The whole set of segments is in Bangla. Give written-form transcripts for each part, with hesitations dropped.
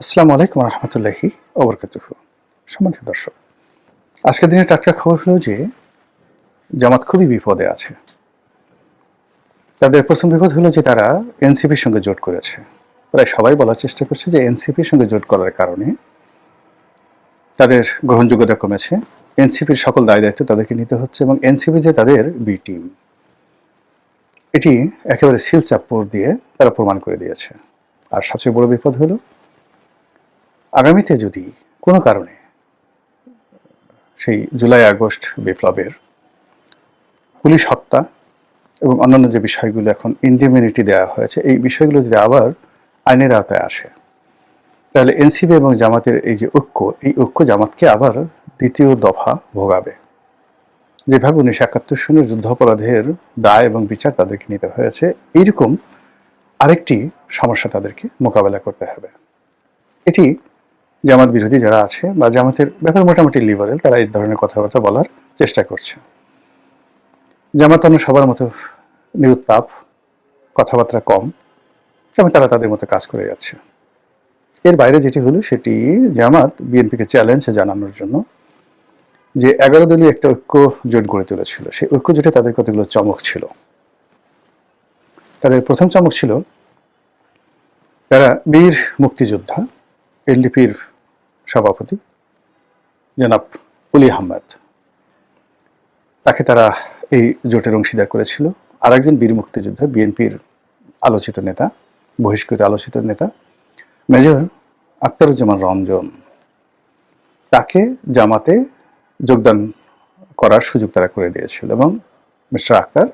আসসালামু আলাইকুম রহমতুল্লাহি ওবরকাতুহু। সম্মানিত দর্শক, আজকের দিনের টাটকা খবর হলো যে জামাত খুবই বিপদে আছে। তাদের প্রথম বিপদ হলো যে তারা এনসিপির সঙ্গে জোট করেছে। প্রায় সবাই বলার চেষ্টা করছে যে এনসিপির সঙ্গে জোট করার কারণে তাদের গ্রহণযোগ্যতা কমেছে, এনসিপির সকল দায় দায়িত্ব তাদেরকে নিতে হচ্ছে এবং এনসিপি যে তাদের বি টিম, এটি একেবারে সিল চাপ্পর দিয়ে তারা প্রমাণ করে দিয়েছে। আর সবচেয়ে বড় বিপদ হলো আগামীতে যদি কোনো কারণে সেই জুলাই আগস্ট বিপ্লবের পুলিশ হত্যা এবং অন্যান্য যে বিষয়গুলো এখন ইন্ডিমিউনিটি দেওয়া হয়েছে, এই বিষয়গুলো যদি আবার আইনের আওতায় আসে, তাহলে এনসিপি এবং জামাতের এই যে ঐক্য, এই ঐক্য জামাতকে আবার দ্বিতীয় দফা ভোগাবে। যেভাবে 1971 সনের যুদ্ধাপরাধের দায় এবং বিচার তাদেরকে নিতে হয়েছে, এইরকম আরেকটি সমস্যা তাদেরকে মোকাবেলা করতে হবে। এটি জামাত বিরোধী যারা আছে বা জামাতের ব্যাপারে মোটামুটি লিবারেল, তারা এই ধরনের কথাবার্তা বলার চেষ্টা করছে। জামাত অন্য সবার মতো নিরুত্তাপ, কথাবার্তা কম, এবং তারা তাদের মতো কাজ করে যাচ্ছে। এর বাইরে যেটি হলো সেটি জামাত বিএনপিকে চ্যালেঞ্জ জানানোর জন্য যে 11 দলীয় একটা ঐক্য জোট গড়ে তুলেছিল, সেই ঐক্য জোটে তাদের কতগুলো চমক ছিল। তাদের প্রথম চমক ছিল তারা বীর মুক্তিযোদ্ধা এলডিপির সভাপতি জনাব কুলি আহমেদ, তাকে তারা এই জোটের অংশীদার করেছিল। আর একজন বীর মুক্তিযোদ্ধা, বিএনপির আলোচিত নেতা, বহিষ্কৃত আলোচিত নেতা মেজর আখতারুজ্জামান রঞ্জন, তাকে জামাতে যোগদান করার সুযোগ তারা করে দিয়েছিল এবং মিস্টার আখতার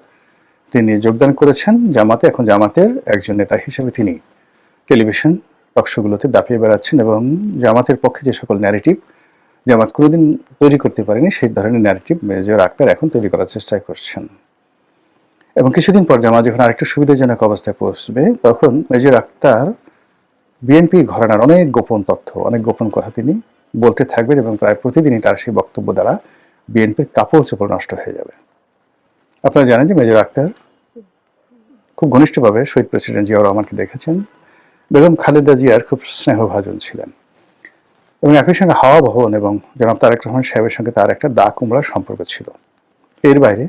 তিনি যোগদান করেছেন জামাতে। এখন জামাতের একজন নেতা হিসেবে তিনি টেলিভিশন টকশোগুলোতে দাপিয়ে বেড়াচ্ছেন এবং জামাতের পক্ষে যে সকল ন্যারেটিভ জামাত কোনোদিন তৈরি করতে পারেনি, সেই ধরনের ন্যারেটিভ মেজর আখতার এখন তৈরি করার চেষ্টা করছেন। এবং কিছুদিন পর জামাত যখন আরেকটু সুবিধাজনক অবস্থায় পৌঁছবে, তখন মেজর আখতার বিএনপি ঘরানার অনেক গোপন তথ্য, অনেক গোপন কথা তিনি বলতে থাকবেন এবং প্রায় প্রতিদিনই তার সেই বক্তব্য দ্বারা বিএনপির কাপড় চোপড় নষ্ট হয়ে যাবে। আপনারা জানেন যে মেজর আখতার খুব ঘনিষ্ঠভাবে শহীদ প্রেসিডেন্ট জিয়াউর রহমানকে দেখেছেন, বেগম খালেদা জিয়ার খুব স্নেহভাজন ছিলেন এবং একই সঙ্গে হাওয়া ভবন এবং জনাব তারেক রহমান সাহেবের সঙ্গে তার একটা দা কুমড়ার সম্পর্ক ছিল। এর বাইরে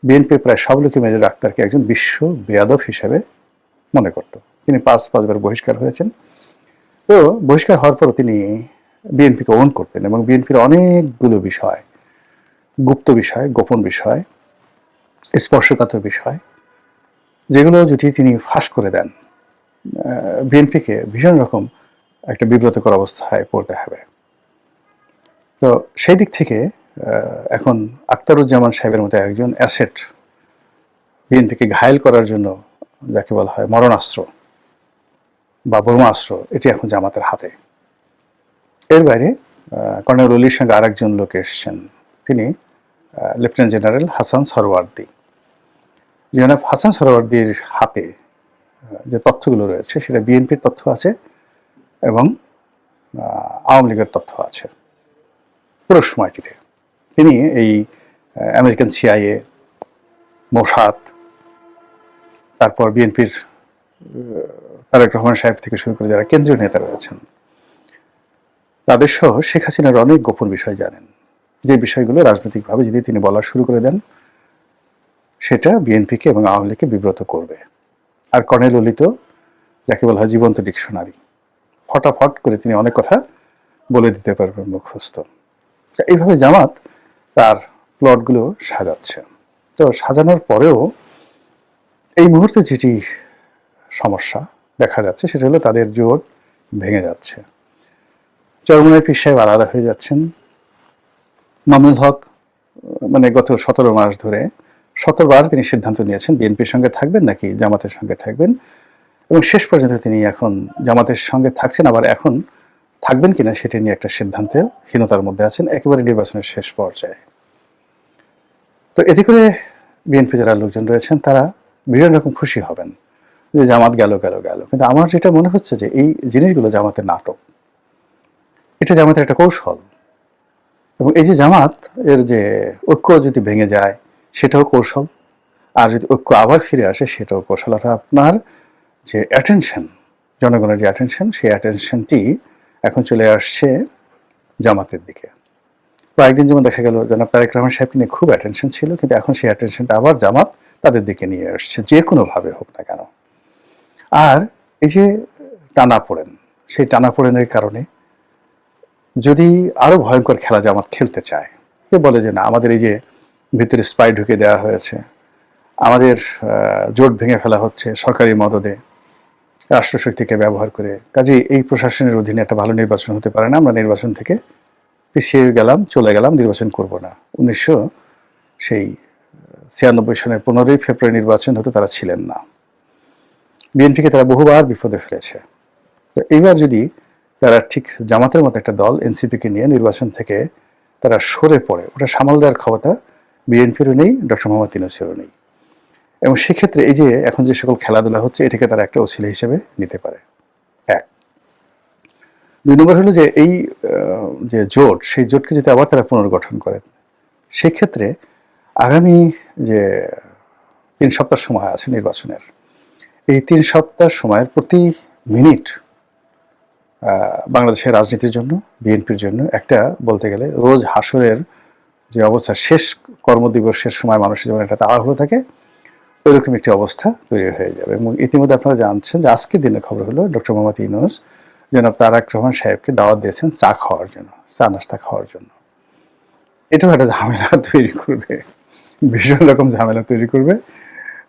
বিএনপি প্রায় সব লোকই মেজর আখতারকে একজন বিশ্ব বেয়াদব হিসেবে মনে করত। তিনি পাঁচবার বহিষ্কার হয়েছেন। তো বহিষ্কার হওয়ার পরও তিনি বিএনপিকে ওন করতেন এবং বিএনপির অনেকগুলো বিষয়, গুপ্ত বিষয়, গোপন বিষয়, স্পর্শকাতর বিষয়, যেগুলো যদি তিনি ফাঁস করে দেন, বিএনপিকে ভীষণ রকম একটা বিব্রতকর অবস্থায় পড়তে হবে। তো সেই দিক থেকে এখন আখতারুজ্জামান সাহেবের মতো একজন অ্যাসেট বিএনপিকে ঘায়েল করার জন্য, যাকে বলা হয় মরণাস্ত্র বা ব্রহ্মাস্ত্র, এটি এখন জামাতের হাতে। এর বাইরে কর্নেল অলির সঙ্গে আর একজন লোক এসছেন, তিনি লেফটেন্যান্ট জেনারেল হাসান সরওয়ার্দী। জনাব হাসান সরওয়ার্দীর হাতে যে তথ্যগুলো রয়েছে সেটা বিএনপির তথ্য আছে এবং আওয়ামী লীগের তথ্য আছে। পুরো সময়টিতে তিনি এই আমেরিকান সিআইএ, মোসাদ, তারপর বিএনপির তারেক রহমান সাহেব থেকে শুরু করে যারা কেন্দ্রীয় নেতা রয়েছেন, তাদের সহ শেখ হাসিনার অনেক গোপন বিষয় জানেন, যে বিষয়গুলো রাজনৈতিকভাবে যদি তিনি বলা শুরু করে দেন, সেটা বিএনপিকে এবং আওয়ামী লীগকে বিব্রত করবে। আর কর্নেল অলি তো যাকে বলা হয় জীবন্ত ডিকশনারি, ফটাফট করে তিনি অনেক কথা বলে দিতে পারবেন মুখস্থ। এইভাবে জামাত তার প্লটগুলো সাজাচ্ছে। তো সাজানোর পরেও এই মুহূর্তে যেটি সমস্যা দেখা যাচ্ছে সেটা হলো তাদের জোট ভেঙে যাচ্ছে। চরমনাই পীর সাহেব আলাদা হয়ে যাচ্ছেন। মামুনুল হক মানে গত 17 মাস ধরে 17 বার তিনি সিদ্ধান্ত নিয়েছেন বিএনপির সঙ্গে থাকবেন নাকি জামাতের সঙ্গে থাকবেন, এবং শেষ পর্যন্ত তিনি এখন জামাতের সঙ্গে থাকছেন, আবার এখন থাকবেন কিনা সেটা নিয়ে একটা সিদ্ধান্তের হীনতার মধ্যে আছেন একেবারে নির্বাচনের শেষ পর্যায়ে। তো এতে করে বিএনপি যারা লোকজন রয়েছেন তারা বিভিন্ন রকম খুশি হবেন যে জামাত গেল গেল গেল, কিন্তু আমার যেটা মনে হচ্ছে যে এই জিনিসগুলো জামাতের নাটক, এটা জামাতের একটা কৌশল। এবং এই যে জামাত এর যে ঐক্য যদি ভেঙে যায় সেটাও কৌশল, আর যদি ঐক্য আবার ফিরে আসে সেটাও কৌশল। অর্থাৎ আপনার যে অ্যাটেনশন, জনগণের যে অ্যাটেনশন, সেই অ্যাটেনশনটি এখন চলে আসছে জামাতের দিকে। কয়েকদিন যেমন দেখা গেল জনাব তারেক রহমান সাহেবকে নিয়ে খুব অ্যাটেনশন ছিল, কিন্তু এখন সেই অ্যাটেনশনটা আবার জামাত তাদের দিকে নিয়ে আসছে, যে কোনোভাবে হোক না কেন। আর এই যে টানাপোড়েন, সেই টানাপোড়েনের কারণে যদি আরো ভয়ঙ্কর খেলা জামাত খেলতে চায়, কে বলে যে না আমাদের এই যে ভিতরে স্পাই ঢুকে দেওয়া হয়েছে, আমাদের জোট ভেঙে ফেলা হচ্ছে সরকারি মদদে, রাষ্ট্রশক্তিকে ব্যবহার করে, কাজেই এই প্রশাসনের অধীনে একটা ভালো নির্বাচন হতে পারে না, আমরা নির্বাচন থেকে পিছিয়ে গেলাম, চলে গেলাম, নির্বাচন করব না। 1996 সনের 15ই ফেব্রুয়ারি নির্বাচন হতে তারা ছিলেন না। বিএনপিকে তারা বহুবার বিপদে ফেলেছে। তো এইবার যদি তারা ঠিক জামাতের মতো একটা দল এনসিপিকে নিয়ে নির্বাচন থেকে তারা সরে পড়ে, ওটা সামাল দেওয়ার ক্ষমতা বিএনপিরও নেই, ডক্টর মোহাম্মদ ইউনূসেরও নেই। এবং সেক্ষেত্রে এই যে এখন যে সকল খেলাধুলা হচ্ছে, এটাকে তারা একটা ওসিলা হিসেবে নিতে পারে। এক। 2 নম্বর হলো যে এই যে জোট, সেই জোটকে যদি আবার তারা পুনর্গঠন করে, সেক্ষেত্রে আগামী যে 3 সপ্তাহ সময় আছে নির্বাচনের, এই 3 সপ্তাহ সময়ের প্রতি মিনিট বাংলাদেশের রাজনীতির জন্য, বিএনপির জন্য একটা বলতে গেলে রোজ হাসরের যে অবস্থা, শেষ কর্মদিবসের সময় মানুষের যেমন একটা তাড়াহুড়ো থাকে, ওইরকম একটি অবস্থা তৈরি হয়ে যাবে। এবং ইতিমধ্যে আপনারা জানছেন যে আজকের দিনের খবর হলো ডক্টর মোহাম্মদ ইউনূস জনাব তারেক রহমান সাহেবকে দাওয়াত দিয়েছেন চা খাওয়ার জন্য, চা নাস্তা খাওয়ার জন্য। এটাও একটা ঝামেলা তৈরি করবে, ভীষণ রকম ঝামেলা তৈরি করবে,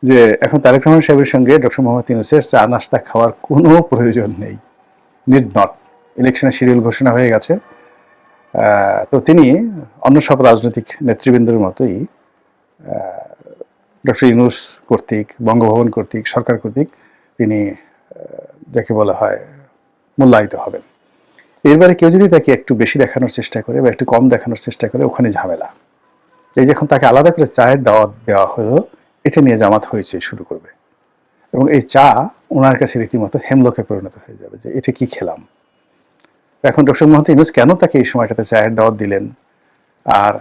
যে এখন তারেক রহমান সাহেবের সঙ্গে ডক্টর মোহাম্মদ ইউনূসের চা নাস্তা খাওয়ার কোনো প্রয়োজন নেই, নিড নট। ইলেকশনের শিডিউল ঘোষণা হয়ে গেছে। তো তিনি অন্য সব রাজনৈতিক নেতৃবৃন্দের মতোই ডক্টর ইউনূস কর্তৃক, বঙ্গভবন কর্তৃক, সরকার কর্তৃক তিনি যাকে বলা হয় মূল্যায়িত হবেন। এরবারে কেউ যদি তাকে একটু বেশি দেখানোর চেষ্টা করে বা একটু কম দেখানোর চেষ্টা করে, ওখানে ঝামেলা। এই যখন তাকে আলাদা করে চায়ের দাওয়াত দেওয়া হলো, এটা নিয়ে জামাত হয়েছে শুরু করবে। এবং এই চা ওনার কাছে রীতিমতো হেমলকে পরিণত হয়ে যাবে, যে এটা কি খেলাম। এখন ডক্টর মোহাম্মদ ইউনূস কেন তাকে এই সময়টাতে চায়ের দাওয়াত দিলেন, আর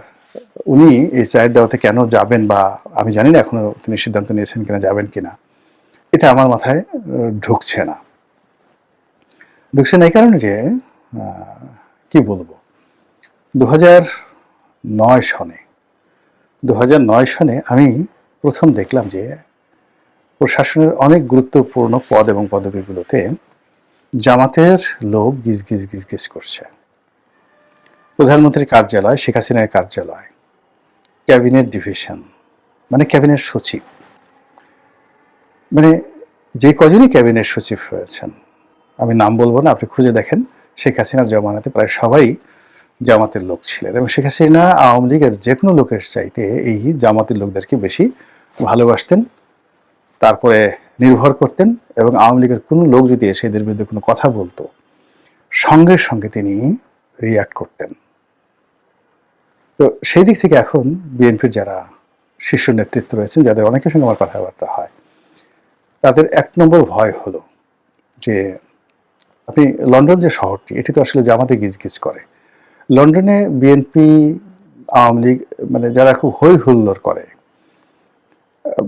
উনি এই চায়ের দাওয়াতে কেন যাবেন, বা আমি জানি না এখনো তিনি সিদ্ধান্ত নিয়েছেন কিনা যাবেন কিনা, এটা আমার মাথায় ঢুকছে না। ঢুকছে না এই কারণে যে কি বলবো, 2009 সনে আমি প্রথম দেখলাম যে প্রশাসনের অনেক গুরুত্বপূর্ণ পদ এবং পদবিগুলোতে জামাতের লোক গিজ গিজ গিজ গিজ করছে। প্রধানমন্ত্রীর কার্যালয়, শেখ হাসিনার কার্যালয়, ক্যাবিনেট ডিভিশন, মানে ক্যাবিনেট সচিব, মানে যে কজনই ক্যাবিনেট সচিব হয়েছেন, আমি নাম বলবো না, আপনি খুঁজে দেখেন, শেখ হাসিনার জমানাতে প্রায় সবাই জামাতের লোক ছিলেন। এবং শেখ হাসিনা আওয়ামী লীগের যে কোনো লোকের চাইতে এই জামাতের লোকদেরকে বেশি ভালোবাসতেন, তারপরে নির্ভর করতেন। এবং আওয়ামী লীগের কোনো লোক যদি এসে এদের বিরুদ্ধে কোনো কথা বলতো, সঙ্গে সঙ্গে তিনি রিয়াক্ট করতেন। তো সেই দিক থেকে এখন বিএনপির যারা শীর্ষ নেতৃত্ব রয়েছেন, যাদের অনেকের সঙ্গে আমার কথাবার্তা হয়, তাদের 1 নম্বর ভয় হলো যে আপনি লন্ডন যে শহরটি, এটি তো আসলে জামাতে গিজগিজ করে। লন্ডনে বিএনপি, আওয়ামী লীগ, মানে যারা খুব হই হুল্লোড় করে,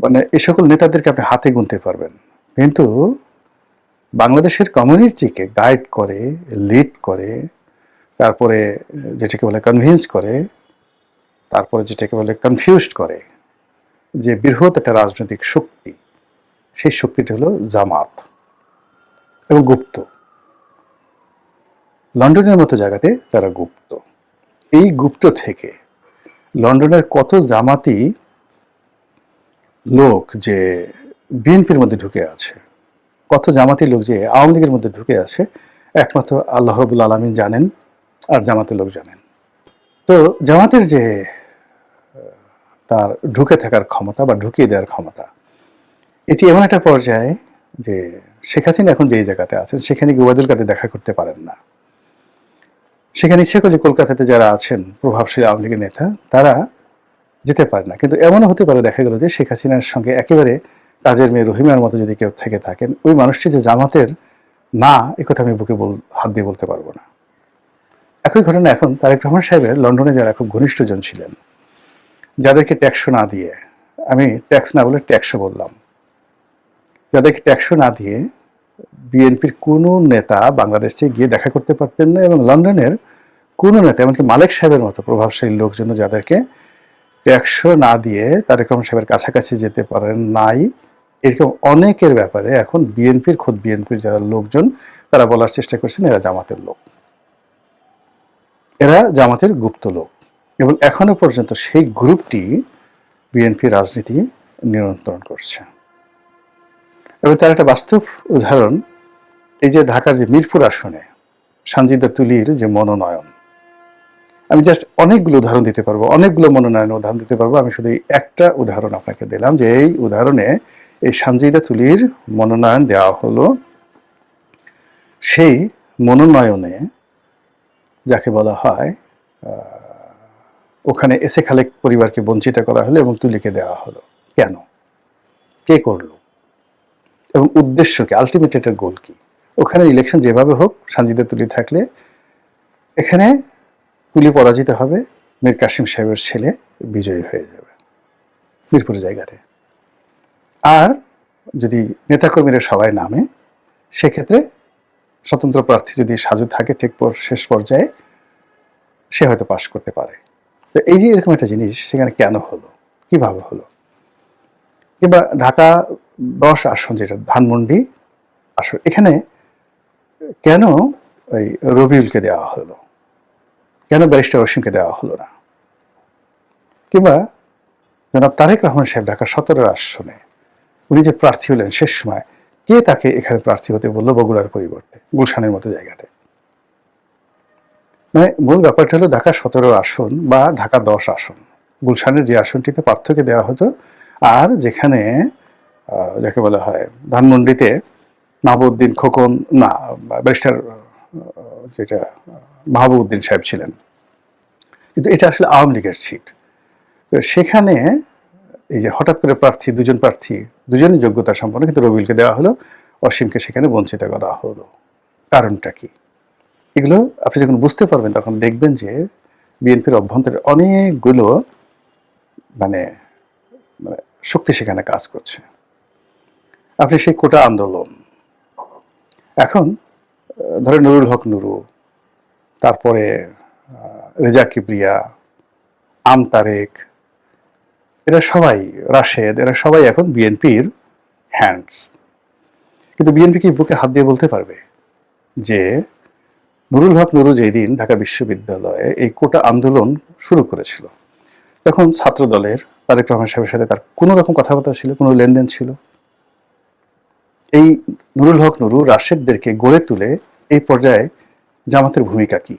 মানে এ সকল নেতাদেরকে আপনি হাতে গুনতে পারবেন। কিন্তু বাংলাদেশের কমিউনিটিকে গাইড করে, লিড করে, তারপরে যেটাকে বলে কনভিন্স করে, তারপরে যেটাকে বলে কনফিউজড করে, যে বৃহৎ একটা রাজনৈতিক শক্তি, সেই শক্তিটা হলো জামাত এবং গুপ্ত। লন্ডনের মতো জায়গাতে তারা গুপ্ত। এই গুপ্ত থেকে লন্ডনের কত জামাতি লোক যে বিএনপির মধ্যে ঢুকে আছে, কত জামাতি লোক যে আওয়ামী লীগের মধ্যে ঢুকে আছে, একমাত্র আল্লাহ রাব্বুল আলামিন জানেন, আর জামাতের লোক জানেন। তো জামাতের যে তার ঢুকে থাকার ক্ষমতা বা ঢুকিয়ে দেওয়ার ক্ষমতা, এটি এমন একটা পর্যায়ে যে শেখ হাসিনা এখন যেই জায়গাতে আছেন, সেখানে গিয়ে ওবায়দুল কাদের দেখা করতে পারেন না। সেখানে ইচ্ছে করলে কলকাতাতে যারা আছেন প্রভাবশালী আওয়ামী লীগের নেতা, তারা যেতে পারে না। কিন্তু এমনও হতে পারে, দেখা গেল যে শেখ হাসিনার সঙ্গে একেবারে কাজের মেয়ে রহিমার মতো যদি কেউ থেকে থাকেন, ওই মানুষটি যে জামাতের না, এ কথা আমি বুকে হাত দিয়ে বলতে পারবো না। একই ঘটনা এখন তারেক রহমান সাহেবের লন্ডনে যারা খুব ঘনিষ্ঠজন ছিলেন, যাদেরকে ট্যাক্সও না দিয়ে, আমি ট্যাক্স না বলে ট্যাক্সও বললাম, যাদেরকে ট্যাক্সও না দিয়ে বিএনপির কোনো নেতা বাংলাদেশে গিয়ে দেখা করতে পারতেন না, এবং লন্ডনের কোনো নেতা, এমনকি মালেক সাহেবের মতো প্রভাবশালী লোকজন যাদেরকে ট্যাক্সও না দিয়ে তারেক রহমান সাহেবের কাছাকাছি যেতে পারেন নাই, এরকম অনেকের ব্যাপারে এখন খোদ বিএনপির যারা লোকজন তারা বলার চেষ্টা করছেন এরা জামাতের লোক, এরা জামাতের গুপ্ত লোক, এবং এখনো পর্যন্ত সেই গ্রুপটি বিএনপি রাজনীতি নিয়ন্ত্রণ করছে। এবং তার একটা বাস্তব উদাহরণ, এই যে ঢাকার যে মিরপুর আসনে সানজিদা তুলির যে মনোনয়ন, আমি জাস্ট অনেকগুলো উদাহরণ দিতে পারবো, অনেকগুলো মনোনয়নের উদাহরণ দিতে পারবো, আমি শুধু একটা উদাহরণ আপনাকে দিলাম যে এই উদাহরণে এই সানজিদা তুলির মনোনয়ন দেওয়া হলো, সেই মনোনয়নে যাকে বলা হয় ওখানে এসে খালেক পরিবারকে বঞ্চিত করা হলো এবং তুলিকে দেওয়া হলো। কেন? কে করলো? এবং উদ্দেশ্য কি? আলটিমেট এটার গোল কি? ওখানে ইলেকশন যেভাবে হোক সানজিদা তুলি থাকলে এখানে তুলি পরাজিত হবে, মীর কাসিম সাহেবের ছেলে বিজয়ী হয়ে যাবে মিরপুর জায়গাতে। আর যদি নেতাকর্মীরা সবাই নামে সেক্ষেত্রে স্বতন্ত্র প্রার্থী যদি সাজু থাকে ঠিক শেষ পর্যায়ে সে হয়তো পাশ করতে পারে। তো এই যে এরকম একটা জিনিস সেখানে কেন হলো, কিভাবে হলো? কিংবা ঢাকা 10 আসন যেটা ধানমন্ডি আসন, এখানে কেন ওই রবিউলকে দেওয়া হলো, কেন ব্যারিস্টার অসীমকে দেওয়া হলো না? কিংবা জনাব তারেক রহমান সাহেব ঢাকা 17 আসনে উনি যে প্রার্থী হলেন শেষ সময়, কে তাকে এখানে প্রার্থী হতে বললো বগুড়ার পরিবর্তে গুলশানের মতো জায়গাতে? মানে মূল ব্যাপারটা হলো ঢাকা 17 আসন বা ঢাকা 10 আসন, গুলশানের যে আসনটিতে পার্থক্য দেওয়া হতো, আর যেখানে যাকে বলা হয় ধানমন্ডিতে মাহবুবউদ্দিন খোকন না ব্যারিস্টার যেটা মাহবুবউদ্দিন সাহেব ছিলেন, কিন্তু এটা আসলে আওয়ামী লীগের সিট। তো সেখানে এই যে হঠাৎ করে দুজন প্রার্থী দুজনই যোগ্যতা সম্পন্ন, কিন্তু রবিউলকে দেওয়া হলো, অসীমকে সেখানে বঞ্চিত করা হলো। কারণটা কি? এগুলো আপনি যখন বুঝতে পারবেন তখন দেখবেন যে বিএনপির অভ্যন্তরে অনেকগুলো মানে শক্তি সেখানে কাজ করছে। আপনি সেই কোটা আন্দোলন, এখন ধরেন নুরুল হক নুরু, তারপরে রেজা কিবরিয়া, আম তারেক, এরা সবাই, রাশেদ, এরা সবাই এখন বিএনপির হ্যান্ডস। কিন্তু বিএনপি কি বুকে হাত দিয়ে বলতে পারবে যে নুরুল হক নুরু যেই দিন ঢাকা বিশ্ববিদ্যালয়ে এই কোটা আন্দোলন শুরু করেছিল তখন ছাত্র দলের তারেক রহমান সাহেবের সাথে তার কোনো রকম কথাবার্তা ছিল, কোনো লেনদেন ছিল? এই নুরুল হক নুরু রাশেদদেরকে গড়ে তুলে এই পর্যায়ে জামাতের ভূমিকা কি?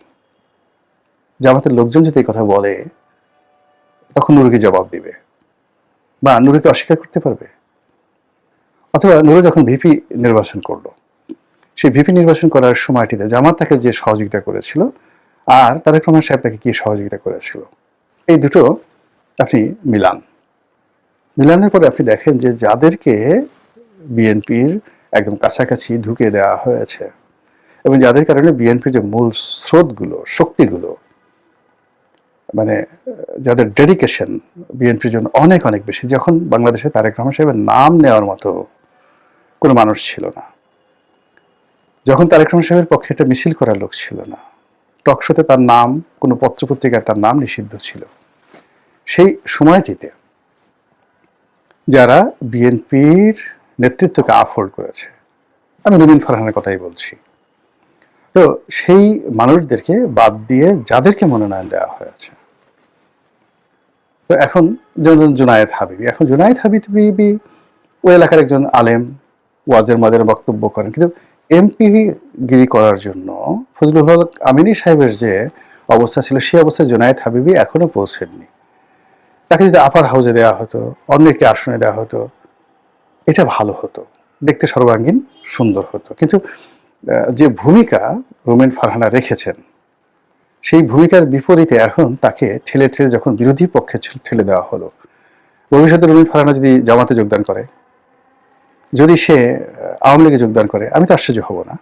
জামাতের লোকজন যদি এই কথা বলে তখন নুরুকে জবাব দিবে বা নুরুকে অস্বীকার করতে পারবে? অথবা নুরু যখন ভিপি নির্বাচন করলো, সেই ভিপি নির্বাচন করার সময়টিতে জামাত তাকে যে সহযোগিতা করেছিল আর তারেক রহমান সাহেব তাকে কি সহযোগিতা করেছিল, এই দুটো আপনি মিলানের পরে আপনি দেখেন যে যাদেরকে বিএনপির একদম কাছাকাছি ঢুকে দেওয়া হয়েছে এবং যাদের কারণে বিএনপির যে মূল স্রোতগুলো, শক্তিগুলো, মানে যাদের ডেডিকেশন বিএনপির জন্য অনেক অনেক বেশি, যখন বাংলাদেশে তারেক রহমান সাহেবের নাম নেওয়ার মতো কোনো মানুষ ছিল না, যখন তারেক রহমান সাহেবের পক্ষে একটা মিছিল করার লোক ছিল না, টকশোতে তার নাম, কোনো পত্রপত্রিকায় তার নাম নিষিদ্ধ ছিল, সেই সময়টিতে যারা বিএনপির নেতৃত্বকে আপহোল্ড করেছে, আমি রুমিন ফারহানের কথাই বলছি, তো সেই মানুষদেরকে বাদ দিয়ে যাদেরকে মনোনয়ন দেওয়া হয়েছে, তো এখন যেমন জুনায়েদ হাবিবি, এখন জুনায়েদ হাবিবি ওই এলাকার একজন আলেম, ওয়াজের মাঝে বক্তব্য করেন, কিন্তু এমপি গিরি করার জন্য ফজলুল হক আমিনী সাহেবের যে অবস্থা ছিল সেই অবস্থায় জুনায়েদ হাবিবি এখনো পৌঁছেননি। তাকে যদি আপার হাউসে দেওয়া হতো, অন্য একটি আসনে দেওয়া হতো, এটা ভালো হতো, দেখতে সর্বাঙ্গীন সুন্দর হতো। কিন্তু যে ভূমিকা রুমিন ফারহানা রেখেছেন সেই ভূমিকার বিপরীতে এখন তাকে ঠেলে ঠেলে যখন বিরোধী পক্ষে ঠেলে দেওয়া হলো, ভবিষ্যতে রুমিন ফারহানা যদি জামাতে যোগদান করে, যদি সে আওয়ামী লীগে যোগদান করে, আমি তো আশ্চর্য হব না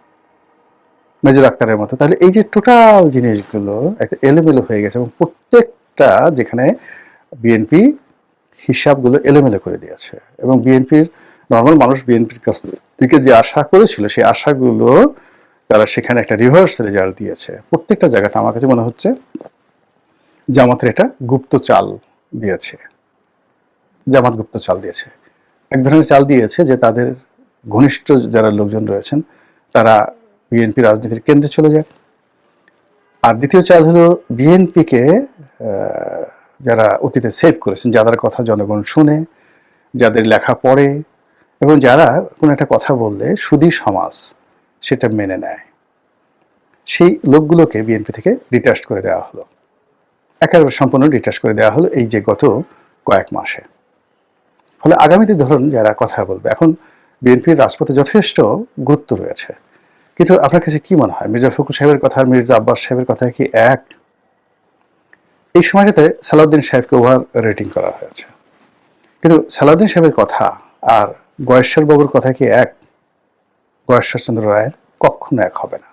মেজর আক্তারের মতো। তাহলে এই যে টোটাল জিনিসগুলো একটা এলোমেলো হয়ে গেছে এবং প্রত্যেকটা যেখানে বিএনপি হিসাবগুলো এলোমেলো করে দিয়েছে এবং বিএনপির নর্মাল মানুষ বিএনপির কাছ থেকে যে আশা করেছিল সেই আশাগুলো তারা সেখানে একটা রিভার্স রেজাল্ট দিয়েছে। প্রত্যেকটা জায়গাতে আমার কাছে মনে হচ্ছে জামাতের এটা গুপ্ত চাল দিয়েছে, জামাত গুপ্ত চাল দিয়েছে। এক ধরনের চাল দিয়েছে যে তাদের ঘনিষ্ঠ যারা লোকজন রয়েছেন তারা বিএনপি রাজনীতির কেন্দ্রে চলে যায়। আর দ্বিতীয় চাল হলো বিএনপিকে যারা অতীতে সেভ করেছেন, যাদের কথা জনগণ শুনে, যাদের লেখা পড়ে এবং যারা কোনো একটা কথা বললে সুধী সমাজ সেটা মেনে নেয়, সেই লোকগুলোকে বিএনপি থেকে ডিটাচ করে দেওয়া হলো, একেবারে সম্পূর্ণ ডিটাচ করে দেওয়া হলো এই যে গত কয়েক মাসে। ফলে আগামীতে ধরুন যারা কথা বলবে, এখন বিএনপির রাজপথে যথেষ্ট গুরুত্ব রয়েছে, কিন্তু আপনার কাছে কি মনে হয় মির্জা ফখরুল সাহেবের কথা আর মির্জা আব্বাস সাহেবের কথা কি এক? এই সময়টাতে সালাউদ্দিন সাহেবকে ওভার রেটিং করা হয়েছে, কিন্তু সালাউদ্দিন সাহেবের কথা আর গয়েশ্বর বাবুর কথা কি এক? গয়েশ্বরচন্দ্র রায়ের কখনো এক হবে না।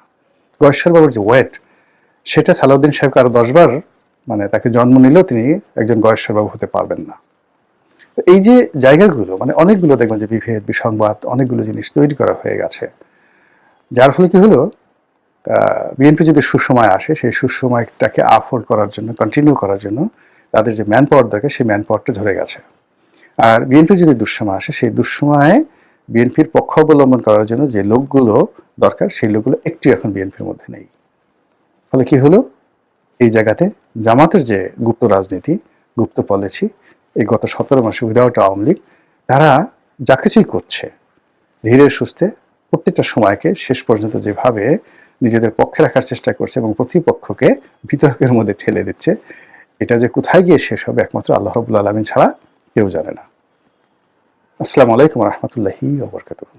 গয়েশ্বর বাবুর যে ওয়েট, সেটা সালাউদ্দিন সাহেবকে আরো 10 বার মানে তাকে জন্ম নিলেও তিনি একজন গয়েশ্বর বাবু হতে পারবেন না। এই যে জায়গাগুলো মানে অনেকগুলো দেখবেন যে বিভেদ বিসংবাদ অনেকগুলো জিনিস তৈরি করা হয়ে গেছে, যার ফলে কি হলো বিএনপি যদি সুসময় আসে সেই সুসময়টাকে আফোর্ড করার জন্য, কন্টিনিউ করার জন্য তাদের যে ম্যান পাওয়ার দরকার সেই ম্যান পাওয়ারটা ধরে গেছে। আর বিএনপি যদি দুঃসময় আসে সেই দুঃসময়ে বিএনপির পক্ষ অবলম্বন করার জন্য যে লোকগুলো দরকার সেই লোকগুলো একটু এখন বিএনপির মধ্যে নেই। ফলে কি হলো, এই জায়গাতে জামাতের যে গুপ্ত রাজনীতি, গুপ্ত পলিসি, এই গত 17 মাসে উইদাউট আওয়ামী লীগ তারা যা কিছুই করছে ধীরে সুস্থে প্রত্যেকটা সময়কে শেষ পর্যন্ত যেভাবে নিজেদের পক্ষে রাখার চেষ্টা করছে এবং প্রতিপক্ষকে বিতর্কের মধ্যে ঠেলে দিচ্ছে, এটা যে কোথায় গিয়ে শেষ হবে একমাত্র আল্লাহ রাব্বুল আলামিন ছাড়া কেউ জানে না। আসসালামু আলাইকুম ওয়া রাহমাতুল্লাহি ওয়া বারাকাতুহু।